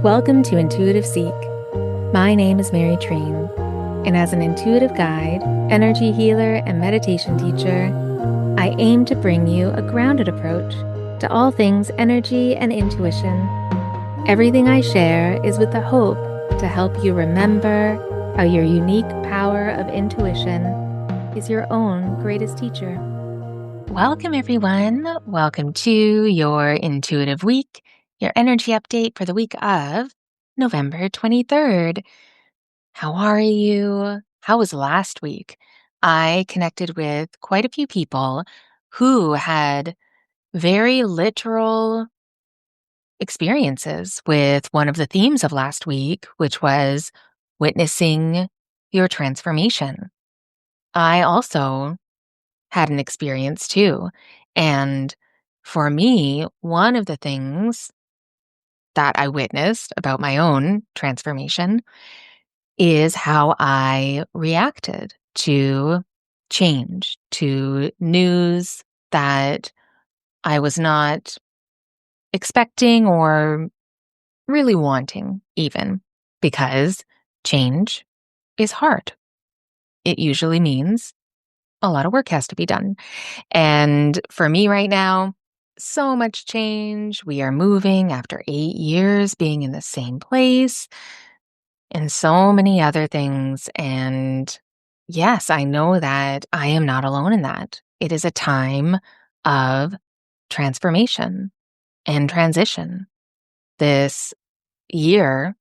Welcome to Intuitive Seek. My name is Mary Train, and as an intuitive guide, energy healer, and meditation teacher, I aim to bring you a grounded approach to all things energy and intuition. Everything I share is with the hope to help you remember how your unique power of intuition is your own greatest teacher. Welcome, everyone. Welcome to your Intuitive Week, your energy update for the week of November 23rd. How are you? How was last week? I connected with quite a few people who had very literal experiences with one of the themes of last week, which was witnessing your transformation. I also had an experience too. And for me, one of the things that I witnessed about my own transformation is how I reacted to change, to news that I was not expecting or really wanting, even because change is hard. It usually means a lot of work has to be done. And for me right now, so much change. We are moving after 8 years being in the same place and so many other things. And yes, I know that I am not alone in that. It is a time of transformation and transition. This year,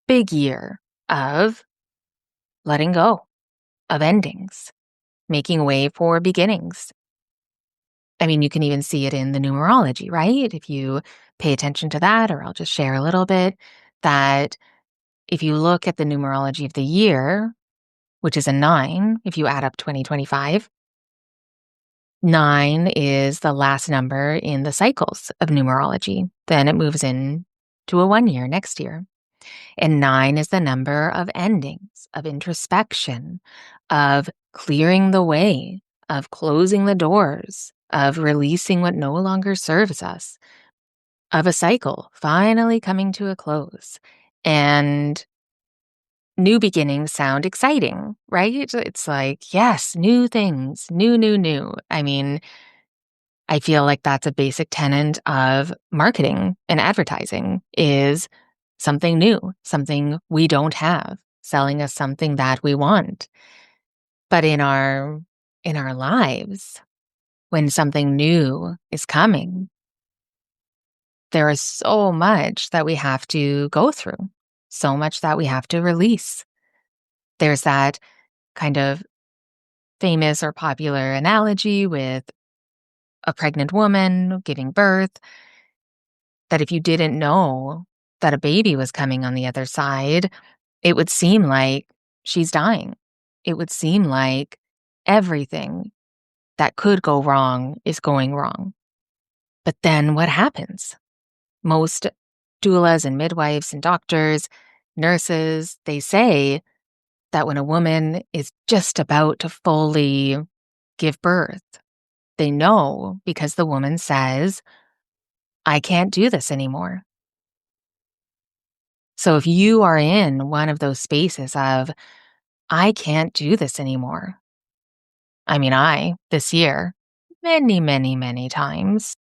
big year of letting go, of endings, making way for beginnings. I mean, you can even see it in the numerology, right? If you pay attention to that, or I'll just share a little bit, that if you look at the numerology of the year, which is a 9, if you add up 2025, 9 is the last number in the cycles of numerology. Then it moves in to a 1 year next year. And 9 is the number of endings, of introspection, of clearing the way, of closing the doors, of releasing what no longer serves us, of a cycle finally coming to a close. And new beginnings sound exciting, right? It's like, yes, new things, new. I mean, I feel like that's a basic tenet of marketing and advertising is something new, something we don't have, selling us something that we want. But in our lives, when something new is coming, there is so much that we have to go through, so much that we have to release. There's that kind of famous or popular analogy with a pregnant woman giving birth, that if you didn't know that a baby was coming on the other side, it would seem like she's dying. It would seem like everything that could go wrong is going wrong. But then what happens? Most doulas and midwives and doctors, nurses, they say that when a woman is just about to fully give birth, they know because the woman says, I can't do this anymore. So if you are in one of those spaces of, I can't do this anymore. I mean, this year, many times,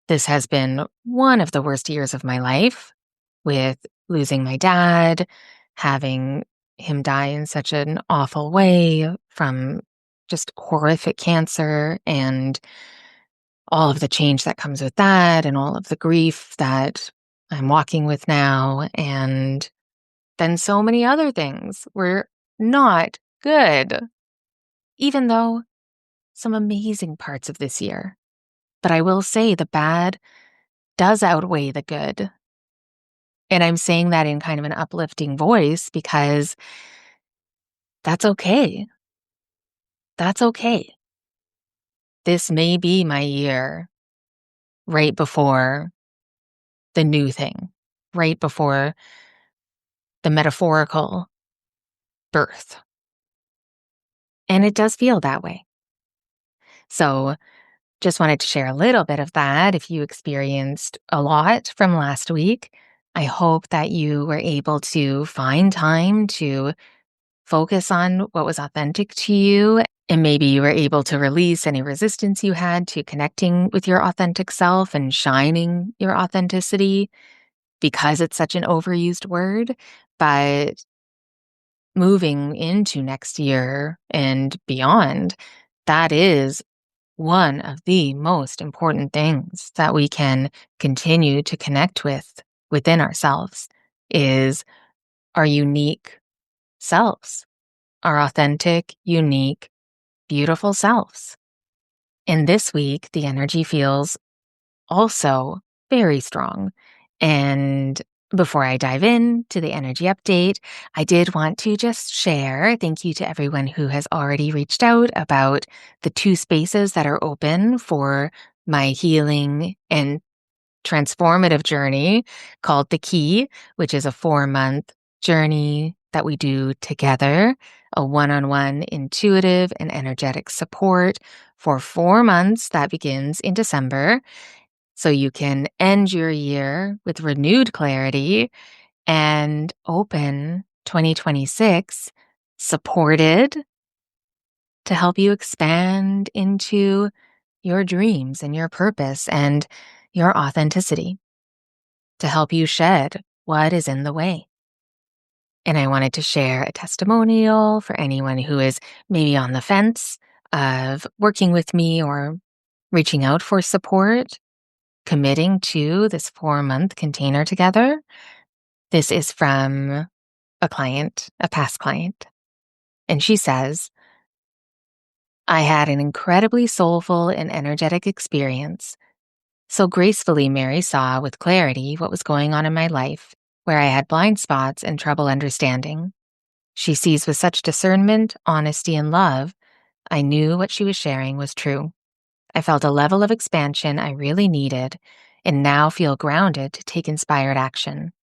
this has been one of the worst years of my life with losing my dad, having him die in such an awful way from just horrific cancer and all of the change that comes with that and all of the grief that I'm walking with now. And then so many other things were not good, even though some amazing parts of this year. But I will say the bad does outweigh the good. And I'm saying that in kind of an uplifting voice because that's okay. That's okay. This may be my year right before the new thing, right before the metaphorical birth. And it does feel that way. So just wanted to share a little bit of that if you experienced a lot from last week. I hope that you were able to find time to focus on what was authentic to you. And maybe you were able to release any resistance you had to connecting with your authentic self and shining your authenticity because it's such an overused word. But moving into next year and beyond, that is one of the most important things that we can continue to connect with within ourselves is our unique selves, our authentic, unique, beautiful selves. And this week, the energy feels also very strong. And before I dive into the energy update, I did want to just share thank you to everyone who has already reached out about the 2 spaces that are open for my healing and transformative journey called The Key, which is a 4-month journey that we do together, a one-on-one intuitive and energetic support for 4 months that begins in December. So you can end your year with renewed clarity and open 2026 supported to help you expand into your dreams and your purpose and your authenticity, to help you shed what is in the way. And I wanted to share a testimonial for anyone who is maybe on the fence of working with me or reaching out for support, committing to this 4-month container together. This is from a client, a past client. And she says, I had an incredibly soulful and energetic experience. So gracefully, Mary saw with clarity what was going on in my life, where I had blind spots and trouble understanding. She sees with such discernment, honesty, and love. I knew what she was sharing was true. I felt a level of expansion I really needed, and now feel grounded to take inspired action.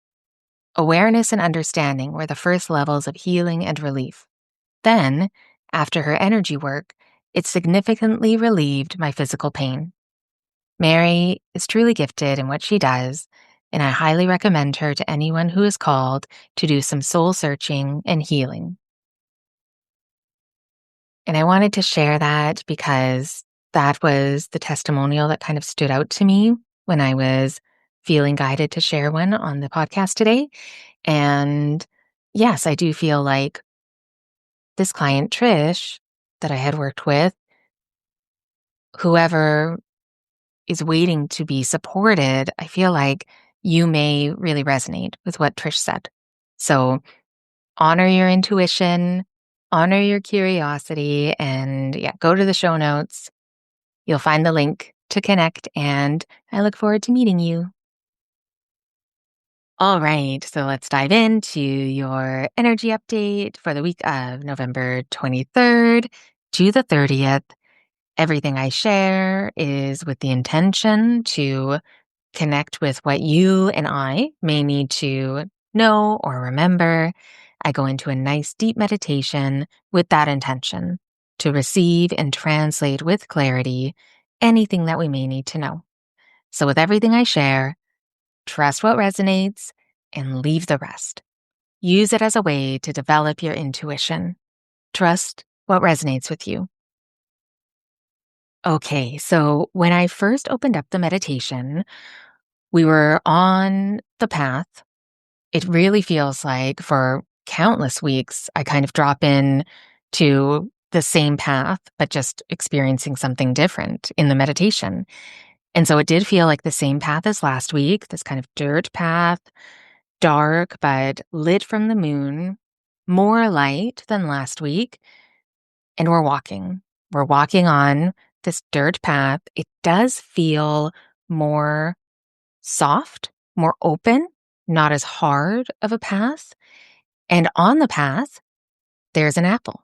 Awareness and understanding were the first levels of healing and relief. Then, after her energy work, it significantly relieved my physical pain. Mary is truly gifted in what she does, and I highly recommend her to anyone who is called to do some soul searching and healing. And I wanted to share that because that was the testimonial that kind of stood out to me when I was feeling guided to share one on the podcast today. And yes, I do feel like this client, Trish, that I had worked with, whoever is waiting to be supported, I feel like you may really resonate with what Trish said. So honor your intuition, honor your curiosity, and yeah, go to the show notes. You'll find the link to connect, and I look forward to meeting you. All right, so let's dive into your energy update for the week of November 23rd to the 30th. Everything I share is with the intention to connect with what you and I may need to know or remember. I go into a nice deep meditation with that intention to receive and translate with clarity anything that we may need to know. So, with everything I share, trust what resonates and leave the rest. Use it as a way to develop your intuition. Trust what resonates with you. Okay, so when I first opened up the meditation, we were on the path. It really feels like for countless weeks, I kind of drop in to the same path, but just experiencing something different in the meditation. And so it did feel like the same path as last week, this kind of dirt path, dark, but lit from the moon, more light than last week. And we're walking. We're walking on this dirt path. It does feel more soft, more open, not as hard of a path. And on the path, there's an apple,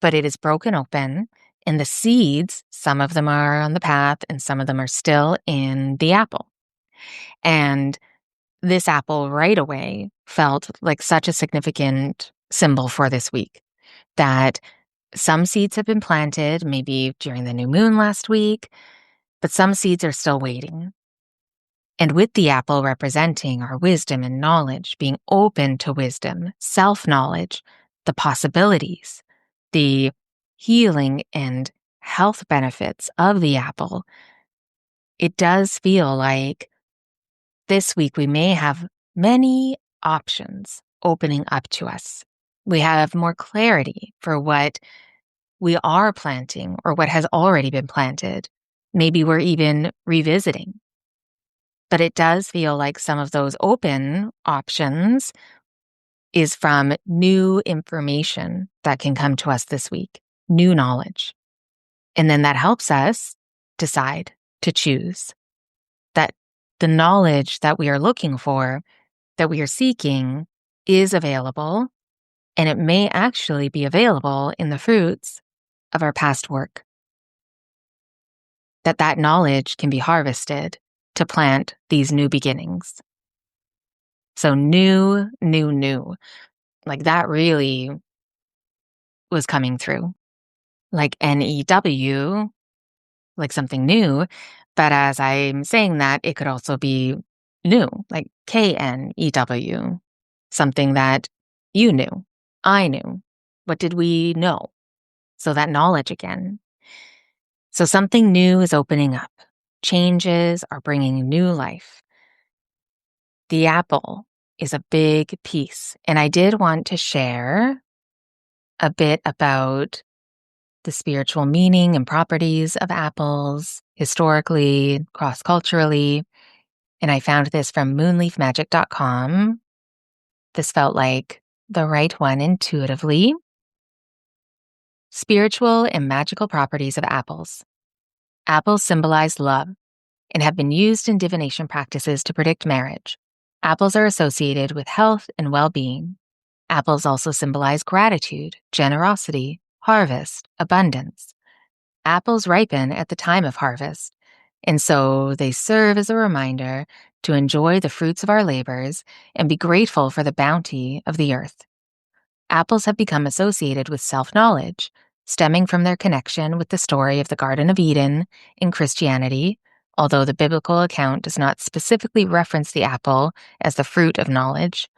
but it is broken open. And the seeds, some of them are on the path and some of them are still in the apple. And this apple right away felt like such a significant symbol for this week that some seeds have been planted, maybe during the new moon last week, but some seeds are still waiting. And with the apple representing our wisdom and knowledge, being open to wisdom, self-knowledge, the possibilities, the healing and health benefits of the apple, it does feel like this week we may have many options opening up to us. We have more clarity for what we are planting or what has already been planted. Maybe we're even revisiting. But it does feel like some of those open options is from new information that can come to us this week, new knowledge. And then that helps us decide to choose that the knowledge that we are looking for, that we are seeking, is available, and it may actually be available in the fruits of our past work. That knowledge can be harvested to plant these new beginnings. So new. Like that really was coming through. Like NEW, like something new. But as I'm saying that, it could also be new, like KNEW, something that you knew, I knew. What did we know? So that knowledge again. So something new is opening up. Changes are bringing new life. The apple is a big piece. And I did want to share a bit about the spiritual meaning and properties of apples, historically, cross-culturally. And I found this from moonleafmagic.com. This felt like the right one intuitively. Spiritual and magical properties of apples. Apples symbolize love and have been used in divination practices to predict marriage. Apples are associated with health and well-being. Apples also symbolize gratitude, generosity, harvest, abundance. Apples ripen at the time of harvest, and so they serve as a reminder to enjoy the fruits of our labors and be grateful for the bounty of the earth. Apples have become associated with self-knowledge, stemming from their connection with the story of the Garden of Eden in Christianity, although the biblical account does not specifically reference the apple as the fruit of knowledge.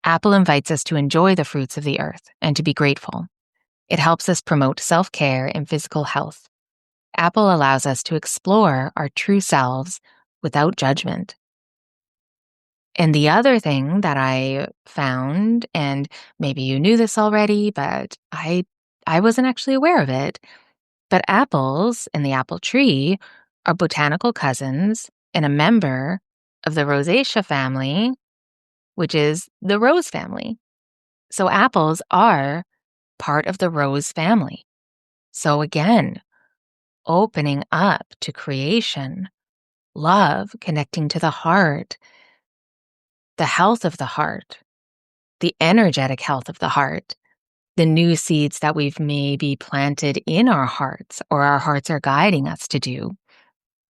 Apple invites us to enjoy the fruits of the earth and to be grateful. It helps us promote self-care and physical health. Apple allows us to explore our true selves without judgment. And the other thing that I found, and maybe you knew this already, but I wasn't actually aware of it, but apples and the apple tree are botanical cousins and a member of the Rosacea family, which is the rose family. So apples are part of the rose family. So again, opening up to creation, love, connecting to the heart, the health of the heart, the energetic health of the heart, the new seeds that we've maybe planted in our hearts or our hearts are guiding us to do.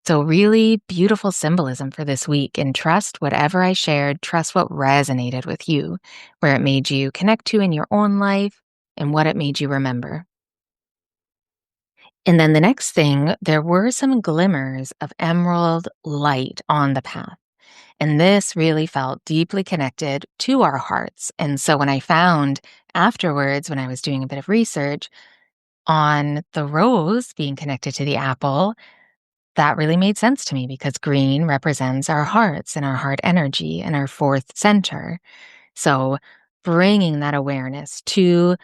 So really beautiful symbolism for this week, and trust whatever I shared, trust what resonated with you, where it made you connect to in your own life and what it made you remember. And then the next thing, there were some glimmers of emerald light on the path. And this really felt deeply connected to our hearts. And so when I found afterwards, when I was doing a bit of research on the rose being connected to the apple, that really made sense to me because green represents our hearts and our heart energy and our fourth center. So bringing that awareness to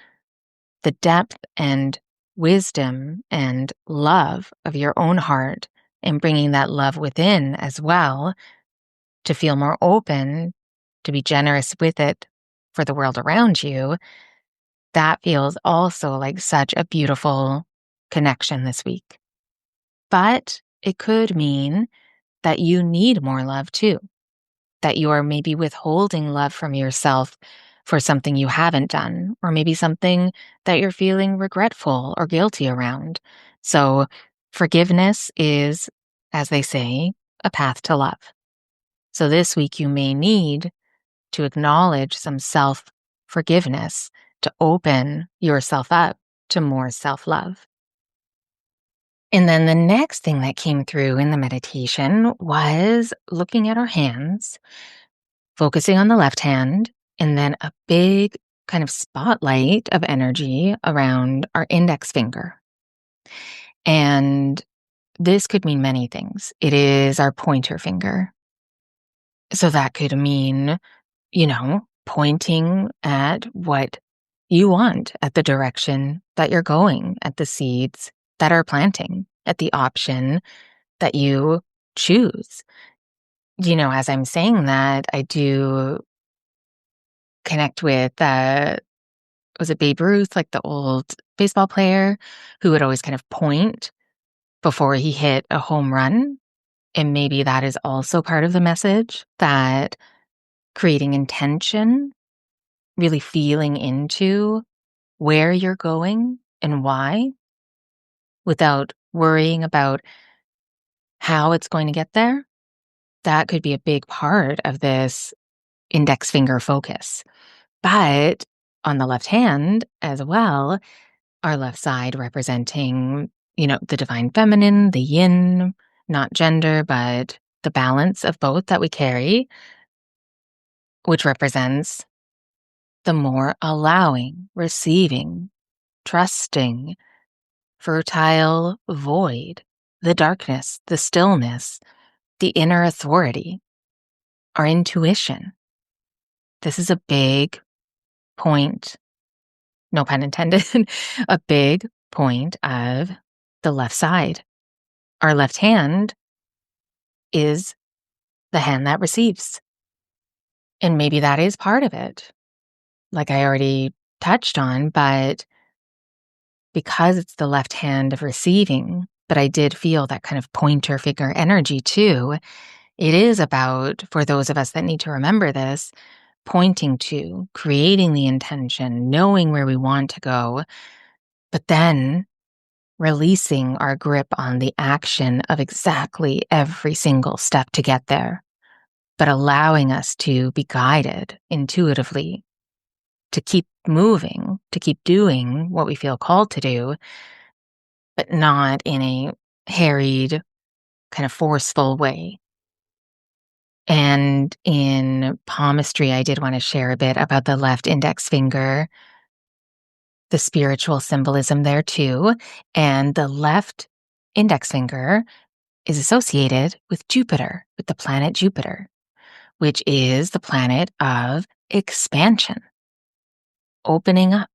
the depth and wisdom and love of your own heart and bringing that love within as well to feel more open, to be generous with it for the world around you, that feels also like such a beautiful connection this week. But it could mean that you need more love too, that you are maybe withholding love from yourself for something you haven't done, or maybe something that you're feeling regretful or guilty around. So forgiveness is, as they say, a path to love. So this week you may need to acknowledge some self-forgiveness to open yourself up to more self-love. And then the next thing that came through in the meditation was looking at our hands, focusing on the left hand, and then a big kind of spotlight of energy around our index finger. And this could mean many things. It is our pointer finger. So that could mean, pointing at what you want, at the direction that you're going, at the seeds that are planting, at the option that you choose. As I'm saying that, I do connect with, was it Babe Ruth, like the old baseball player who would always kind of point before he hit a home run? And maybe that is also part of the message, that creating intention, really feeling into where you're going and why, without worrying about how it's going to get there. That could be a big part of this index finger focus. But on the left hand as well, our left side representing, the divine feminine, the yin, not gender, but the balance of both that we carry, which represents the more allowing, receiving, trusting, fertile void, the darkness, the stillness, the inner authority, our intuition. This is a big point, no pun intended, a big point of the left side. Our left hand is the hand that receives. And maybe that is part of it, like I already touched on, but because it's the left hand of receiving, but I did feel that kind of pointer finger energy too. It is about, for those of us that need to remember this, pointing to, creating the intention, knowing where we want to go, but then releasing our grip on the action of exactly every single step to get there, but allowing us to be guided intuitively, to keep moving, to keep doing what we feel called to do, but not in a harried, kind of forceful way. And in palmistry, I did want to share a bit about the left index finger, the spiritual symbolism there too. And the left index finger is associated with Jupiter, with the planet Jupiter, which is the planet of expansion, opening up,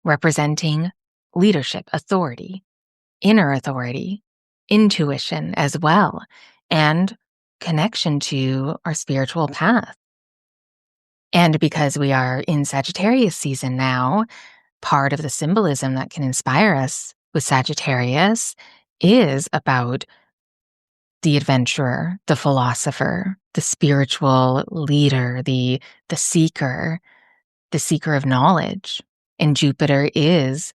representing leadership, authority, inner authority, intuition as well, and connection to our spiritual path. And because we are in Sagittarius season now, part of the symbolism that can inspire us with Sagittarius is about the adventurer, the philosopher, the spiritual leader, the seeker, the seeker of knowledge. And Jupiter is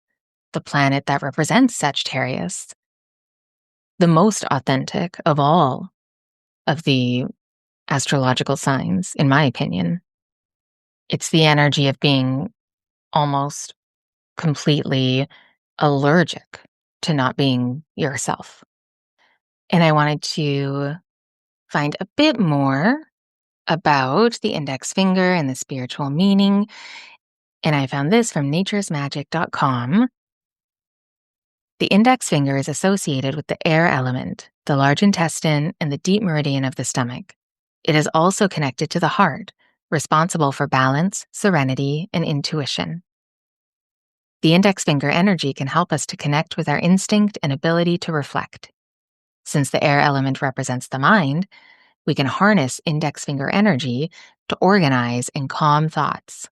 the planet that represents Sagittarius, the most authentic of all of the astrological signs, in my opinion. It's the energy of being almost completely allergic to not being yourself. And I wanted to find a bit more about the index finger and the spiritual meaning. And I found this from naturesmagic.com. The index finger is associated with the air element, the large intestine, and the deep meridian of the stomach. It is also connected to the heart, responsible for balance, serenity, and intuition. The index finger energy can help us to connect with our instinct and ability to reflect. Since the air element represents the mind, we can harness index finger energy to organize and calm thoughts.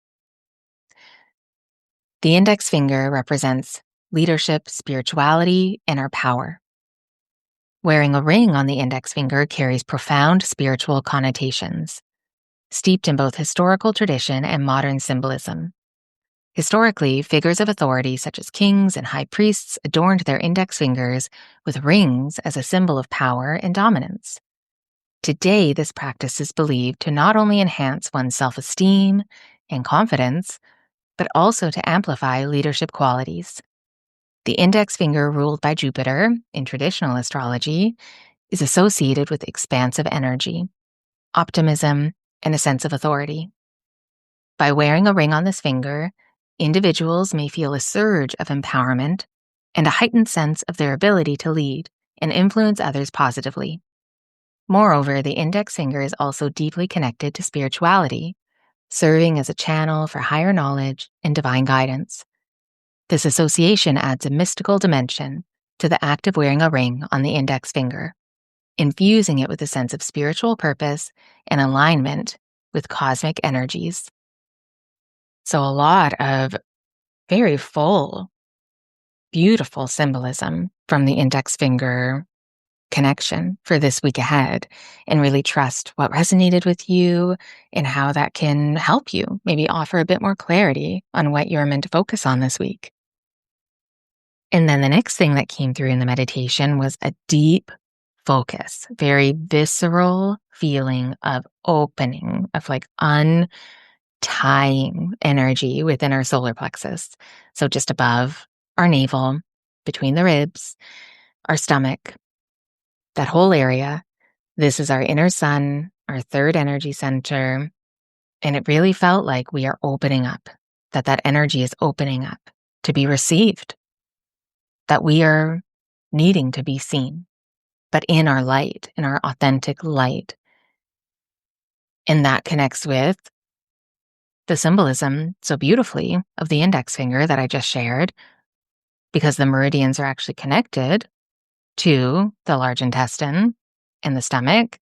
The index finger represents leadership, spirituality, and our power. Wearing a ring on the index finger carries profound spiritual connotations, steeped in both historical tradition and modern symbolism. Historically, figures of authority such as kings and high priests adorned their index fingers with rings as a symbol of power and dominance. Today, this practice is believed to not only enhance one's self-esteem and confidence, but also to amplify leadership qualities. The index finger, ruled by Jupiter in traditional astrology, is associated with expansive energy, optimism, and a sense of authority. By wearing a ring on this finger, individuals may feel a surge of empowerment and a heightened sense of their ability to lead and influence others positively. Moreover, the index finger is also deeply connected to spirituality, serving as a channel for higher knowledge and divine guidance. This association adds a mystical dimension to the act of wearing a ring on the index finger, infusing it with a sense of spiritual purpose and alignment with cosmic energies. So a lot of very full, beautiful symbolism from the index finger connection for this week ahead, and really trust what resonated with you and how that can help you maybe offer a bit more clarity on what you're meant to focus on this week. And then the next thing that came through in the meditation was a deep focus, very visceral feeling of opening, of like untying energy within our solar plexus. So just above our navel, between the ribs, our stomach, that whole area. This is our inner sun, our third energy center. And it really felt like we are opening up, that energy is opening up to be received, that we are needing to be seen, but in our light, in our authentic light. And that connects with the symbolism so beautifully of the index finger that I just shared, because the meridians are actually connected to the large intestine and the stomach.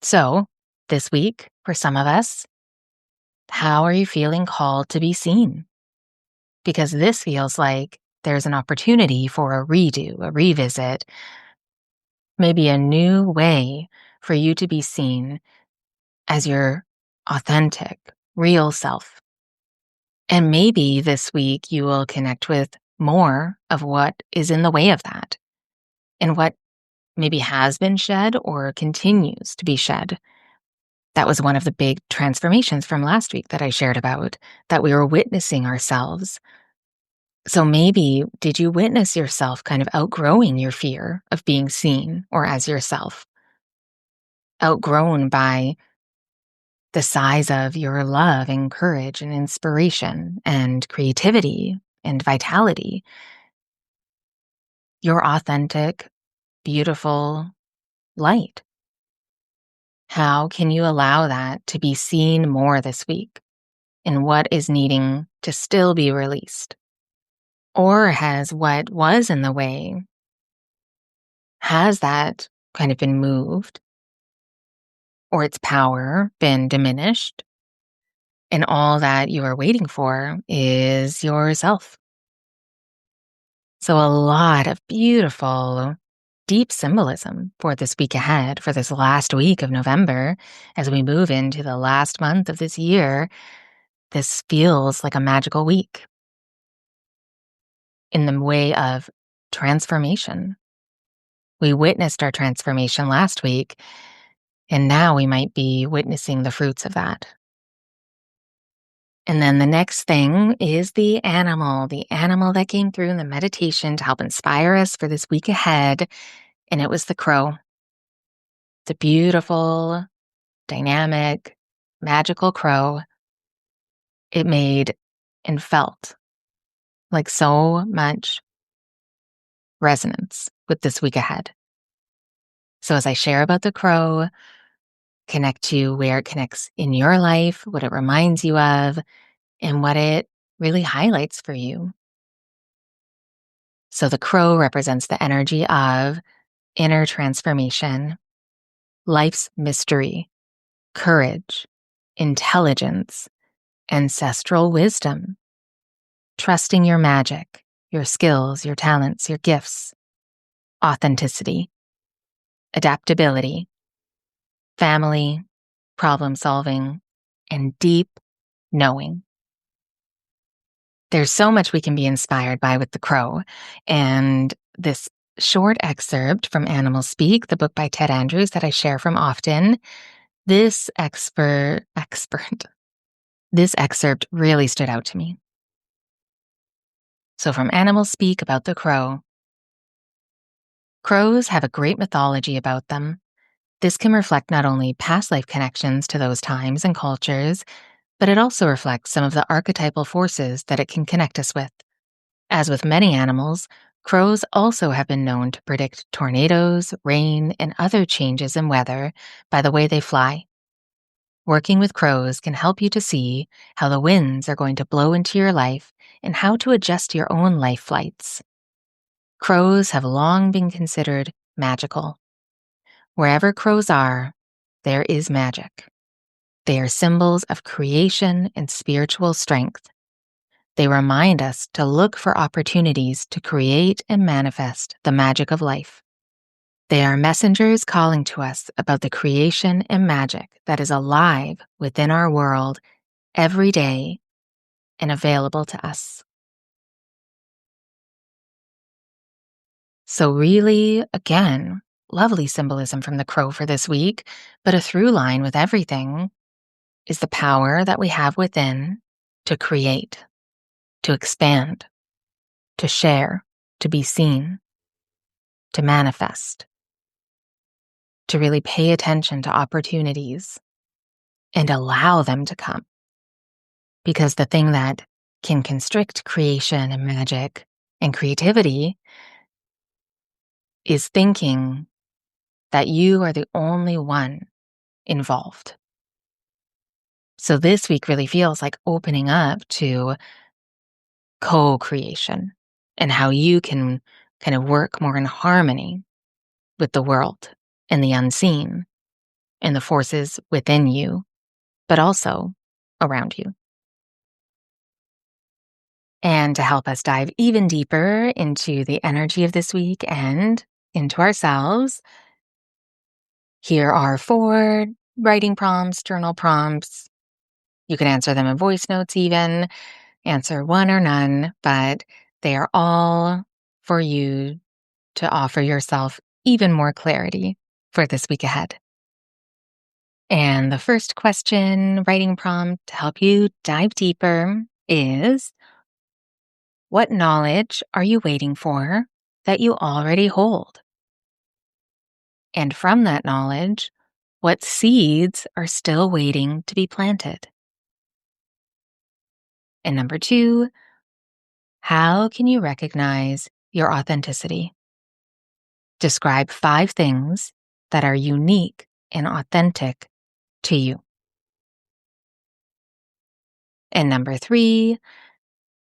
So this week, for some of us, how are you feeling called to be seen? Because this feels like there's an opportunity for a redo, a revisit, maybe a new way for you to be seen as your authentic, real self. And maybe this week you will connect with more of what is in the way of that and what maybe has been shed or continues to be shed. That was one of the big transformations from last week that I shared about, that we were witnessing ourselves. So maybe did you witness yourself kind of outgrowing your fear of being seen or as yourself? Outgrown by the size of your love and courage and inspiration and creativity and vitality, your authentic, beautiful light. How can you allow that to be seen more this week? And what is needing to still be released? Or has what was in the way, has that kind of been moved? Or its power been diminished? And all that you are waiting for is yourself. So a lot of beautiful, deep symbolism for this week ahead, for this last week of November, as we move into the last month of this year. This feels like a magical week in the way of transformation. We witnessed our transformation last week, and now we might be witnessing the fruits of that. And then the next thing is the animal that came through in the meditation to help inspire us for this week ahead. And it was the crow. The beautiful, dynamic, magical crow. It made and felt like so much resonance with this week ahead. So as I share about the crow, connect to where it connects in your life, what it reminds you of, and what it really highlights for you. So the crow represents the energy of inner transformation, life's mystery, courage, intelligence, ancestral wisdom, trusting your magic, your skills, your talents, your gifts, authenticity, adaptability, family, problem solving, and deep knowing. There's so much we can be inspired by with the crow. And this short excerpt from Animal Speak, the book by Ted Andrews that I share from often, this excerpt really stood out to me. So, from Animal Speak about the crow. Crows have a great mythology about them. This can reflect not only past life connections to those times and cultures, but it also reflects some of the archetypal forces that it can connect us with. As with many animals, crows also have been known to predict tornadoes, rain, and other changes in weather by the way they fly. Working with crows can help you to see how the winds are going to blow into your life and how to adjust your own life flights. Crows have long been considered magical. Wherever crows are, there is magic. They are symbols of creation and spiritual strength. They remind us to look for opportunities to create and manifest the magic of life. They are messengers calling to us about the creation and magic that is alive within our world every day and available to us. So really, again, lovely symbolism from the crow for this week, but a through line with everything is the power that we have within to create, to expand, to share, to be seen, to manifest, to really pay attention to opportunities and allow them to come. Because the thing that can constrict creation and magic and creativity is thinking that you are the only one involved. So this week really feels like opening up to co-creation and how you can kind of work more in harmony with the world and the unseen and the forces within you, but also around you. And to help us dive even deeper into the energy of this week and into ourselves, here are 4 writing prompts, journal prompts. You can answer them in voice notes even, answer one or none, but they are all for you to offer yourself even more clarity for this week ahead. And the first question, writing prompt to help you dive deeper is, what knowledge are you waiting for that you already hold? And from that knowledge, what seeds are still waiting to be planted? And number 2, how can you recognize your authenticity? Describe 5 things that are unique and authentic to you. And number 3,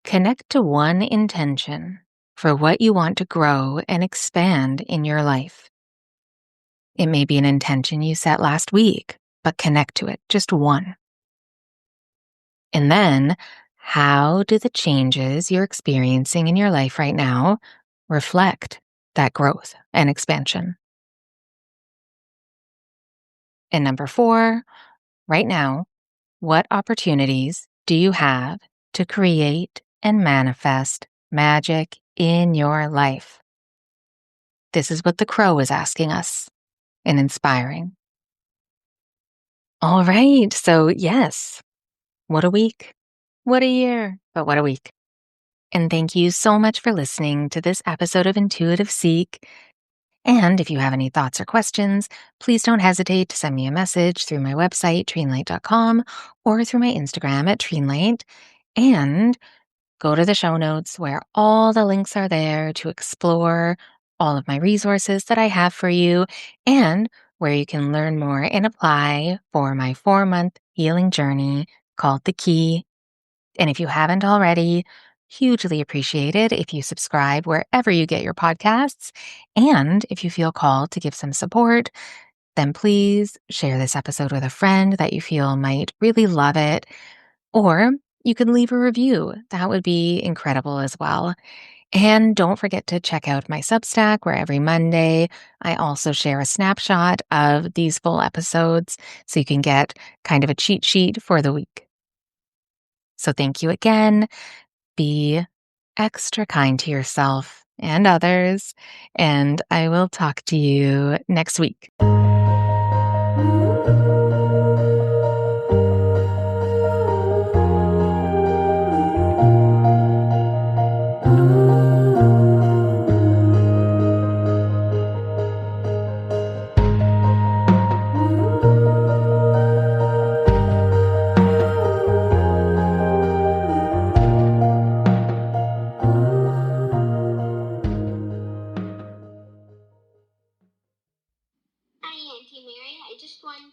connect to one intention for what you want to grow and expand in your life. It may be an intention you set last week, but connect to it, just one. And then, how do the changes you're experiencing in your life right now reflect that growth and expansion? And number 4, right now, what opportunities do you have to create and manifest magic in your life? This is what the crow is asking us and inspiring. All right, so yes, what a week, what a year, but what a week. And thank you so much for listening to this episode of Intuitive Seek. And if you have any thoughts or questions, please don't hesitate to send me a message through my website, treenlight.com, or through my Instagram at treenlight. And go to the show notes where all the links are there to explore all of my resources that I have for you and where you can learn more and apply for my 4-month healing journey called The Key. And if you haven't already, hugely appreciate it if you subscribe wherever you get your podcasts. And if you feel called to give some support, then please share this episode with a friend that you feel might really love it. Or you could leave a review. That would be incredible as well. And don't forget to check out my Substack, where every Monday I also share a snapshot of these full episodes so you can get kind of a cheat sheet for the week. So thank you again. Be extra kind to yourself and others, and I will talk to you next week.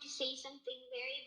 say something very,